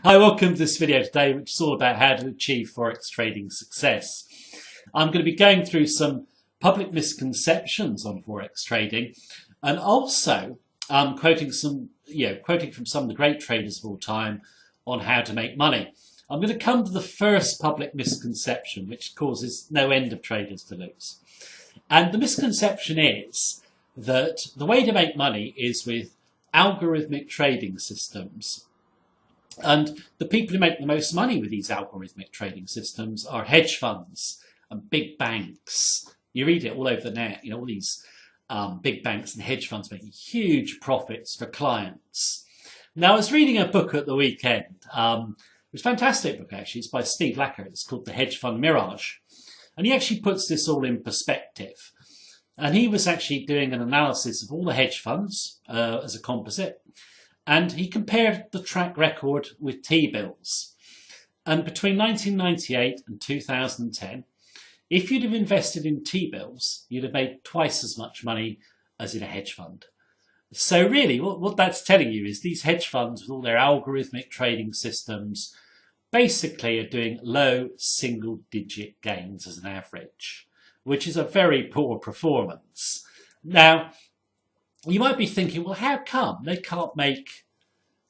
Hi, welcome to this video today, which is all about how to achieve Forex trading success. I'm going to be going through some public misconceptions on Forex trading, and also quoting from some of the great traders of all time on how to make money. I'm going to come to the first public misconception, which causes no end of traders to lose. And the misconception is that the way to make money is with algorithmic trading systems. And the people who make the most money with these algorithmic trading systems are hedge funds and big banks. You read it all over the net, all these big banks and hedge funds making huge profits for clients. Now, I was reading a book at the weekend. It was a fantastic book, actually. It's by Steve Lacker. It's called The Hedge Fund Mirage. And he actually puts this all in perspective. And he was actually doing an analysis of all the hedge funds as a composite. And he compared the track record with T-bills. And between 1998 and 2010, if you'd have invested in T-bills, you'd have made twice as much money as in a hedge fund. So really, what that's telling you is these hedge funds with all their algorithmic trading systems basically are doing low single-digit gains as an average, which is a very poor performance. Now, you might be thinking, well, how come they can't make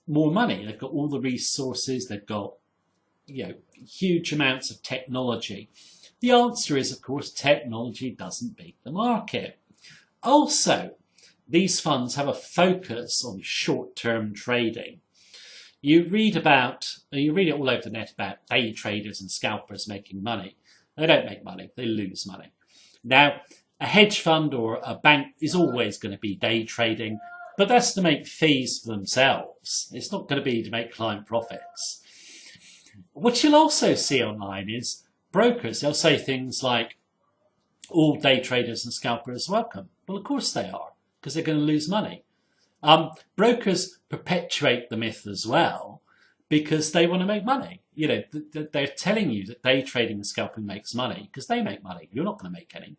more money? They've got all the resources, they've got huge amounts of technology. The answer is, of course, technology doesn't beat the market. Also, these funds have a focus on short-term trading. You read it all over the net about day traders and scalpers making money. They don't make money, they lose money. Now, a hedge fund or a bank is always going to be day trading, but that's to make fees for themselves. It's not going to be to make client profits. What you'll also see online is brokers. They'll say things like, all day traders and scalpers are welcome. Well, of course they are, because they're going to lose money. Brokers perpetuate the myth as well, because they want to make money. They're telling you that day trading and scalping makes money, because they make money. You're not going to make any.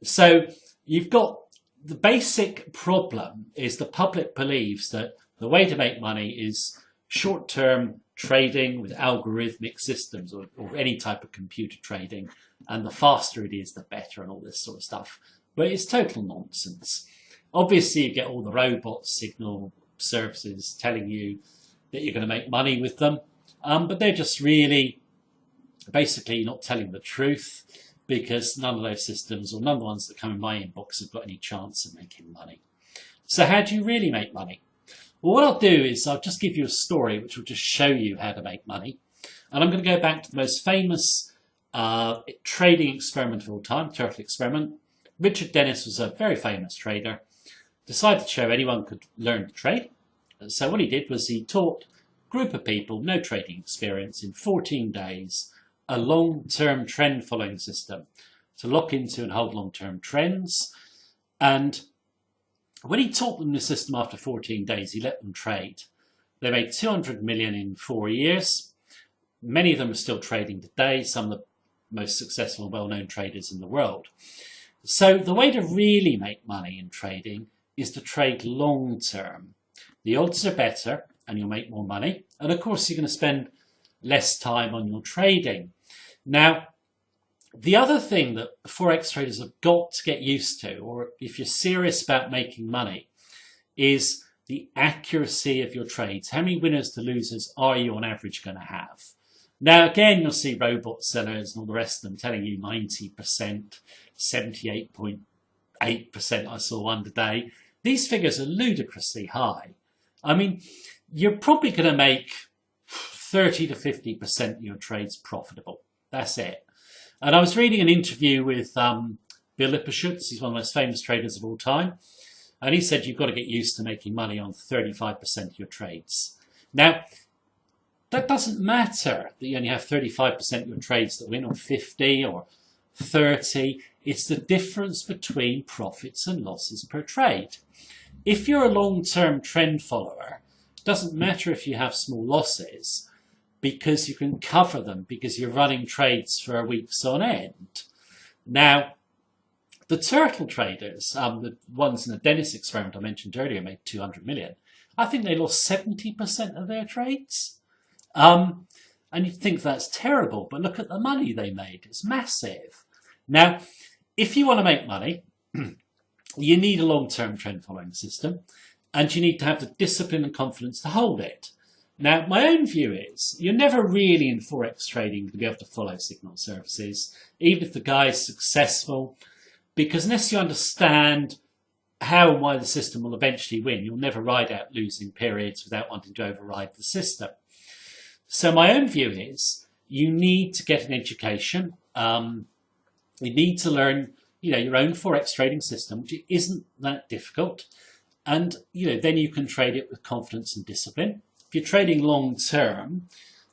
So you've got the basic problem is the public believes that the way to make money is short-term trading with algorithmic systems or any type of computer trading, and the faster it is, the better, and all this sort of stuff. But it's total nonsense. Obviously, you get all the robot signal services telling you that you're going to make money with them, but they're just really basically not telling the truth, because none of those systems, or none of the ones that come in my inbox, have got any chance of making money. So how do you really make money? Well, what I'll do is I'll just give you a story which will just show you how to make money. And I'm going to go back to the most famous trading experiment of all time, turtle experiment. Richard Dennis was a very famous trader, decided to show anyone could learn to trade. So what he did was he taught a group of people, no trading experience, in 14 days, a long-term trend following system to lock into and hold long-term trends. And when he taught them the system after 14 days, he let them trade. They made 200 million in 4 years. Many of them are still trading today, some of the most successful, well-known traders in the world. So the way to really make money in trading is to trade long-term. The odds are better and you'll make more money. And of course, you're going to spend less time on your trading. Now, the other thing that Forex traders have got to get used to, or if you're serious about making money, is the accuracy of your trades. How many winners to losers are you on average going to have? Now, again, you'll see robot sellers and all the rest of them telling you 90%, 78.8%. I saw one today. These figures are ludicrously high. I mean, you're probably going to make 30 to 50% of your trades profitable. That's it. And I was reading an interview with Bill Lippershutz. He's one of the most famous traders of all time. And he said you've got to get used to making money on 35% of your trades. Now, that doesn't matter that you only have 35% of your trades that win, or 50 or 30. It's the difference between profits and losses per trade. If you're a long-term trend follower, it doesn't matter if you have small losses, because you can cover them because you're running trades for weeks on end. Now, the turtle traders, the ones in the Dennis experiment I mentioned earlier, made 200 million. I think they lost 70% of their trades. And you'd think that's terrible, but look at the money they made. It's massive. Now, if you want to make money, you need a long-term trend following system, and you need to have the discipline and confidence to hold it. Now, my own view is you're never really in Forex trading going to be able to follow signal services, even if the guy is successful, because unless you understand how and why the system will eventually win, you'll never ride out losing periods without wanting to override the system. So my own view is you need to get an education. You need to learn, your own Forex trading system, which isn't that difficult. And, then you can trade it with confidence and discipline. If you're trading long term,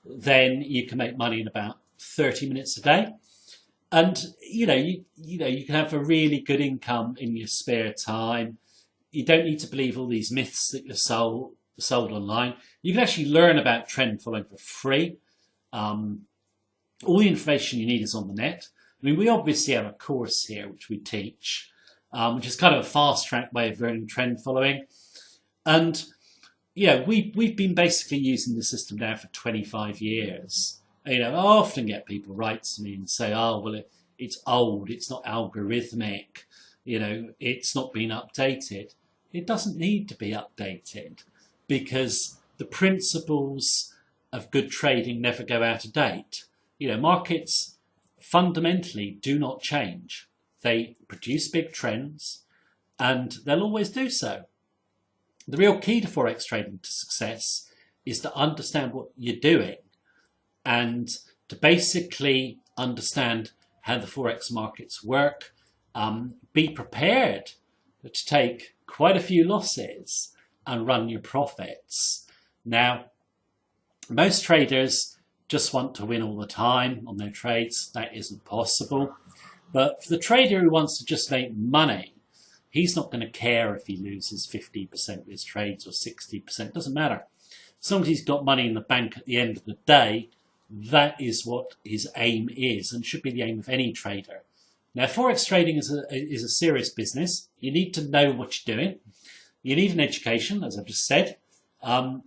then you can make money in about 30 minutes a day. And, you can have a really good income in your spare time. You don't need to believe all these myths that you're sold online. You can actually learn about trend following for free. All the information you need is on the net. I mean, we obviously have a course here which we teach, which is kind of a fast track way of learning trend following. And we've been basically using the system now for 25 years. I often get people write to me and say, oh, well, it's old, it's not algorithmic, it's not been updated. It doesn't need to be updated because the principles of good trading never go out of date. Markets fundamentally do not change. They produce big trends and they'll always do so. The real key to Forex trading to success is to understand what you're doing and to basically understand how the Forex markets work. Be prepared to take quite a few losses and run your profits. Now, most traders just want to win all the time on their trades. That isn't possible. But for the trader who wants to just make money, he's not going to care if he loses 50% of his trades or 60%. It doesn't matter. As long as he's got money in the bank at the end of the day, that is what his aim is and should be the aim of any trader. Now, Forex trading is a serious business. You need to know what you're doing. You need an education, as I've just said.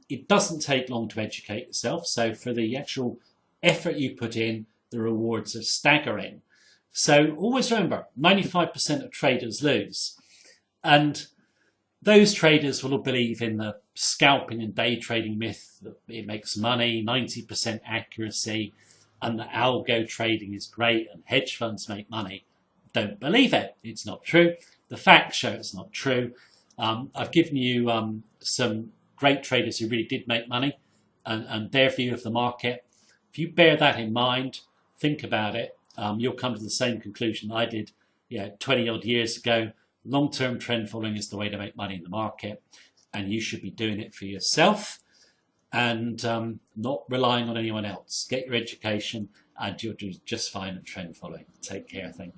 It doesn't take long to educate yourself. So for the actual effort you put in, the rewards are staggering. So always remember, 95% of traders lose. And those traders will believe in the scalping and day trading myth that it makes money, 90% accuracy, and the algo trading is great and hedge funds make money. Don't believe it. It's not true. The facts show it's not true. I've given you some great traders who really did make money and their view of the market. If you bear that in mind, think about it, you'll come to the same conclusion I did 20 odd years ago. Long-term trend following is the way to make money in the market, and you should be doing it for yourself and not relying on anyone else. Get your education and you'll do just fine at trend following. Take care. Thank you.